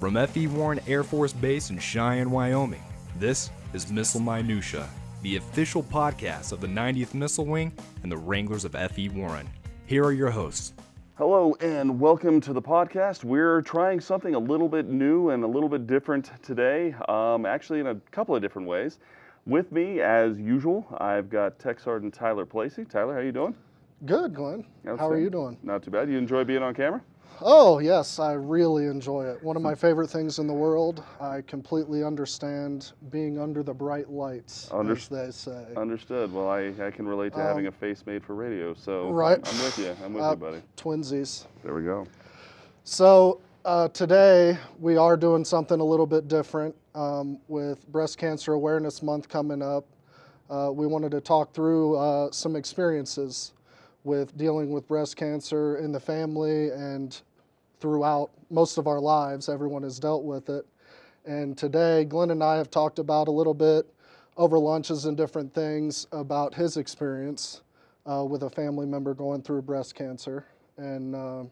From F.E. Warren Air Force Base in Cheyenne, Wyoming, this is Missile Minutia, the official podcast of the 90th Missile Wing and the Wranglers of F.E. Warren. Here are your hosts. Hello and welcome to the podcast. We're trying something a little bit new and a little bit different today, actually in a couple of different ways. With me, as usual, I've got Tech Sergeant Tyler Placey. Tyler, how you doing? Good, Glenn. How are you doing? Not too bad. You enjoy being on camera? Oh, yes, I really enjoy it. One of my favorite things in the world. I completely understand being under the bright lights, as they say. Understood. Well, I can relate to having a face made for radio, so right. I'm with you. I'm with you, buddy. Twinsies. There we go. So today we are doing something a little bit different with Breast Cancer Awareness Month coming up. We wanted to talk through some experiences with dealing with breast cancer in the family and throughout most of our lives. Everyone has dealt with it. And today, Glenn and I have talked about a little bit over lunches and different things about his experience with a family member going through breast cancer. And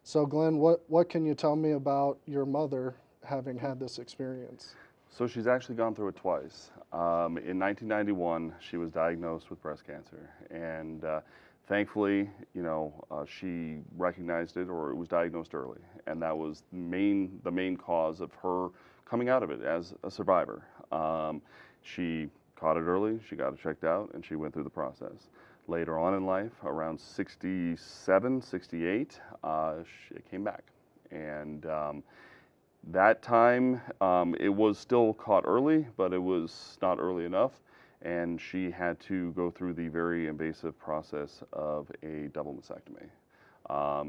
so Glenn, what can you tell me about your mother having had this experience? So she's actually gone through it twice. In 1991, she was diagnosed with breast cancer. And thankfully, she recognized it, or it was diagnosed early, and that was the main cause of her coming out of it as a survivor. She caught it early, she got it checked out, and she went through the process. Later on in life, around 67, 68, it came back. And that time, it was still caught early, but it was not early enough. And she had to go through the very invasive process of a double mastectomy.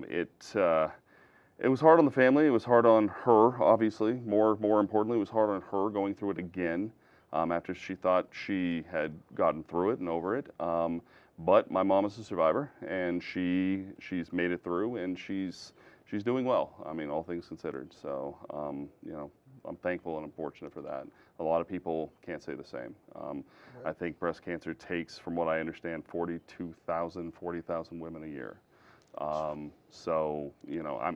It was hard on the family. It was hard on her, obviously. More importantly, it was hard on her going through it again after she thought she had gotten through it and over it. But my mom is a survivor, and she's made it through, and she's doing well. I mean, all things considered. So I'm thankful and I'm fortunate for that. A lot of people can't say the same. I think breast cancer takes, from what I understand, 40,000 women a year. So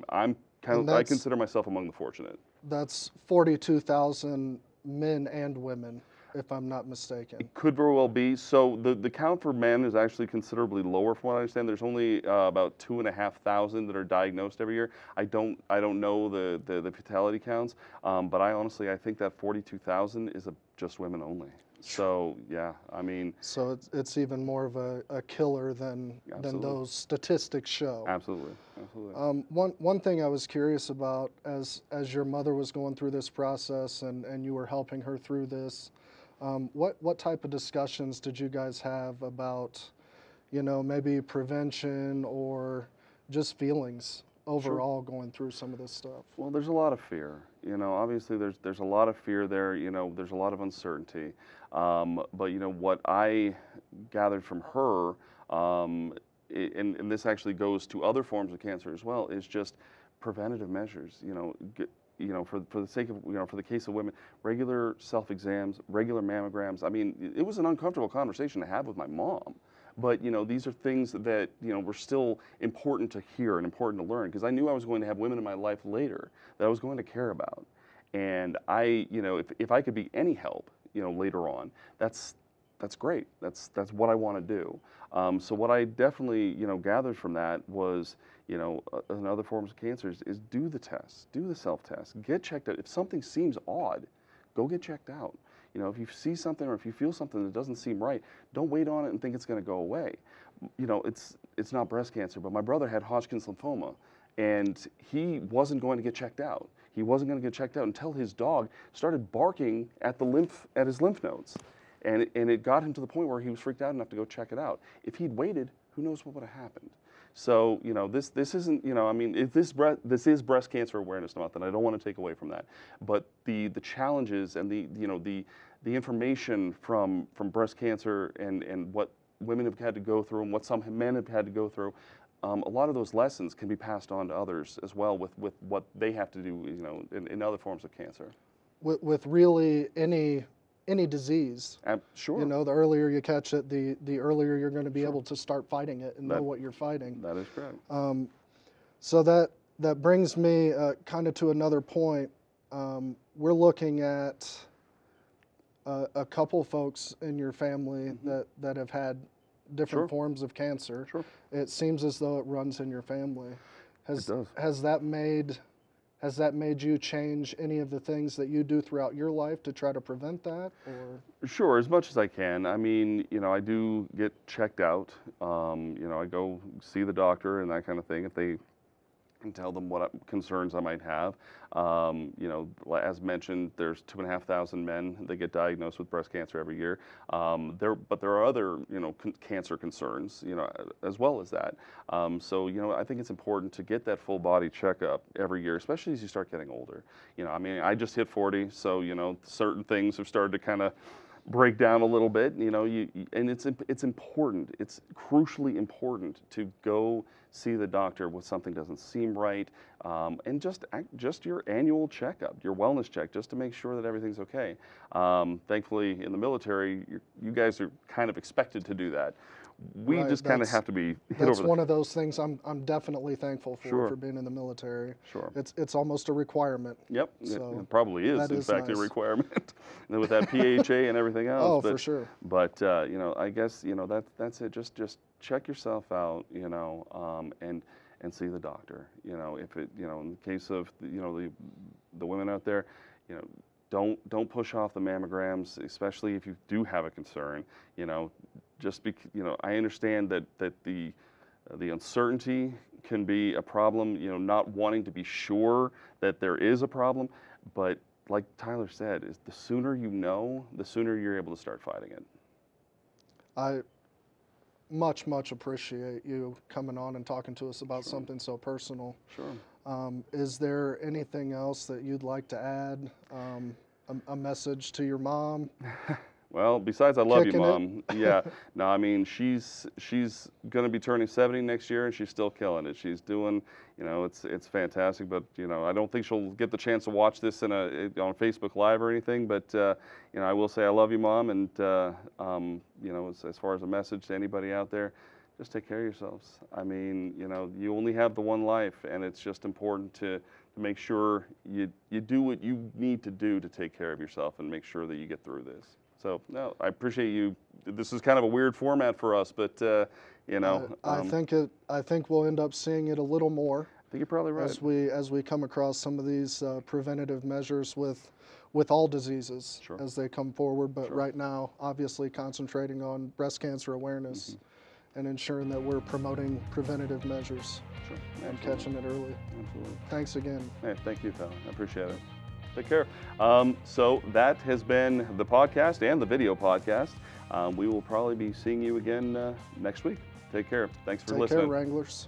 I'm kind of, I consider myself among the fortunate. That's 42,000 men and women, if I'm not mistaken. It could very well be. So the count for men is actually considerably lower, from what I understand. There's only about 2,500 that are diagnosed every year. I don't know the fatality counts, but I think that 42,000 is just women only. So yeah, I mean. So it's even more of a killer than those statistics show. Absolutely. One thing I was curious about, as your mother was going through this process and you were helping her through this, what type of discussions did you guys have about, maybe prevention or just feelings overall going through some of this stuff? Well, there's a lot of fear. Obviously there's a lot of fear there. There's a lot of uncertainty. But what I gathered from her, and this actually goes to other forms of cancer as well, is just preventative measures. For the sake of, for the case of women, regular self-exams, regular mammograms. I mean, it was an uncomfortable conversation to have with my mom. But, these are things that, were still important to hear and important to learn, because I knew I was going to have women in my life later that I was going to care about. And if I could be any help, later on, that's great. That's what I want to do. So what I definitely, gathered from that was, in other forms of cancer is do the test, do the self-test, get checked out. If something seems odd, go get checked out. If you see something or if you feel something that doesn't seem right, don't wait on it and think it's going to go away. It's not breast cancer, but my brother had Hodgkin's lymphoma, and he wasn't going to get checked out. He wasn't going to get checked out until his dog started barking at his lymph nodes. And it got him to the point where he was freaked out enough to go check it out. If he'd waited, who knows what would have happened. So, this isn't, this is Breast Cancer Awareness Month, and I don't want to take away from that. But the challenges and the information from breast cancer and what women have had to go through and what some men have had to go through, a lot of those lessons can be passed on to others as well with what they have to do, in other forms of cancer. With really any disease. Sure. The earlier you catch it, the earlier you're going to be able to start fighting it and know what you're fighting. That is correct. So that brings me kind of to another point. we're looking at a couple folks in your family that have had different forms of cancer. Sure. It seems as though it runs in your family. It does. Has that made you change any of the things that you do throughout your life to try to prevent that? Or Sure, as much as I can. I mean, I do get checked out. I go see the doctor and that kind of thing if they can tell them what concerns I might have. As mentioned, there's 2,500 men that get diagnosed with breast cancer every year. But there are other, cancer concerns, as well as that. I think it's important to get that full body checkup every year, especially as you start getting older. I just hit 40, so, certain things have started to kind of break down a little bit, and it's important. It's crucially important to go see the doctor when something doesn't seem right, and just your annual checkup, your wellness check, just to make sure that everything's okay. Thankfully, in the military, you guys are kind of expected to do that. We Right, just kind of have to be hit that's over one of those things I'm definitely thankful Sure. for being in the military. Sure. It's almost a requirement. Yep, So, it probably is, that in is fact, a nice. requirement. And with that PHA and everything else. Oh, but, for sure. But, I guess, that's it. Just check yourself out, and see the doctor. If it, in the case of, the women out there, don't push off the mammograms, especially if you do have a concern. I understand that the uncertainty can be a problem, not wanting to be sure that there is a problem, but like Tyler said, is the sooner you know, the sooner you're able to start fighting it. I much appreciate you coming on and talking to us about something so personal. Sure. Is there anything else that you'd like to add? A message to your mom? Well, besides I love you, Kicking it. Mom. Yeah. No, I mean, she's going to be turning 70 next year, and she's still killing it. She's doing, it's fantastic. But I don't think she'll get the chance to watch this on Facebook Live or anything. But I will say I love you, Mom. And as far as a message to anybody out there, just take care of yourselves. I mean, you only have the one life, and it's just important to make sure you do what you need to do to take care of yourself and make sure that you get through this. So, no, I appreciate you. This is kind of a weird format for us, but, I think we'll end up seeing it a little more I think you're probably right. as we come across some of these preventative measures with all diseases Sure. as they come forward. But Sure. right now, obviously concentrating on breast cancer awareness and ensuring that we're promoting preventative measures Sure. and Absolutely. catching it early. Absolutely. Thanks again. Hey, thank you, Tyler. I appreciate it. Take care. So that has been the podcast and the video podcast. We will probably be seeing you again next week. Take care. Thanks for Take listening. care, Wranglers.